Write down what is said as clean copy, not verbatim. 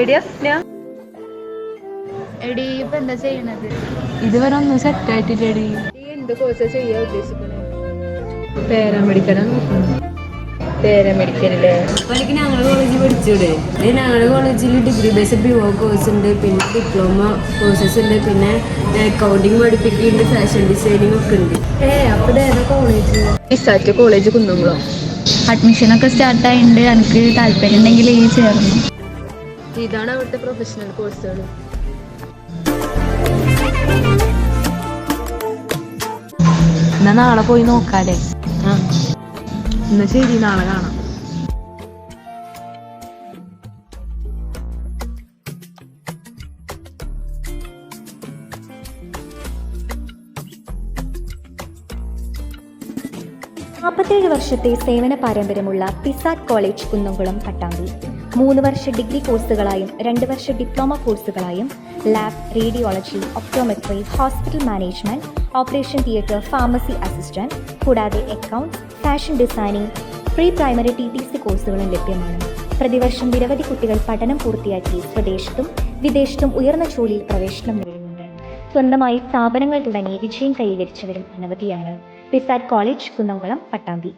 എടിയാ സ്നേഹ, എടി ഇപ്പൊ എന്താ ചെയ്യണത്? ഇതുവരെ ഒന്നും സെറ്റ് ആയിട്ടില്ലടി. നീ എന്ത് കോഴ്സാ ചെയ്യാൻ ഉദ്ദേശിക്കണേ? പാരാമെഡിക്കലാണ് നോക്കുന്നത്. പാരാമെഡിക്കലല്ലേ? അപ്പോഴേക്ക് ഞങ്ങളുടെ കോളേജിൽ പഠിച്ചൂടെ? ഞങ്ങളുടെ കോളേജിൽ ഡിഗ്രി ബേസ്ഡ് ബിഒ കോഴ്സ് ഉണ്ട്, പിന്നെ ഡിപ്ലോമ കോഴ്സസ് ഉണ്ട്, പിന്നെ അക്കൗണ്ടിങ് പഠിപ്പിക്കുന്നുണ്ട്, ഫാഷൻ ഡിസൈനിങ് ഒക്കെ ഉണ്ട്. അപ്പോൾ ഏതാ കോളേജ്? ഇസാറ്റ് കോളേജ് കുന്നംകുളം. അഡ്മിഷനൊക്കെ സ്റ്റാർട്ടായിട്ടുണ്ട്. എനിക്ക് താല്പര്യം ഉണ്ടെങ്കിൽ ഈ ചേർന്നു. ഇതാണ് അവിടുത്തെ പ്രൊഫഷണൽ കോഴ്സുകൾ. എന്നാ നാളെ പോയി നോക്കാല്ലേ? എന്നാ ശരി, നാളെ കാണാം. നാൽപ്പത്തേഴ് വർഷത്തെ സേവന പാരമ്പര്യമുള്ള പിസാറ്റ് കോളേജ് കുന്നംകുളം പട്ടാമ്പി 3 വർഷ ഡിഗ്രി കോഴ്സുകളായും 2 വർഷ ഡിപ്ലോമ കോഴ്സുകളായും lab, radiology, optometry, hospital management, operation theatre, pharmacy assistant കൂടാതെ accounts, fashion designing, pre primary TTC കോഴ്സുകളും ലഭ്യമാണ്. പ്രതിവർഷം നിരവധി കുട്ടികൾ പഠനം പൂർത്തിയാക്കി സ്വദേശത്തും വിദേശത്തും ഉയർന്ന ജോലിയിൽ പ്രവേശനം നേടുന്നുണ്ട്. സ്വന്തമായി സ്ഥാപനങ്ങൾ തുടങ്ങി വിജയം കൈവരിച്ചവരും അനവധിയാണ്. പിസാറ്റ് കോളേജ് കുന്നംകുളം പട്ടാമ്പി.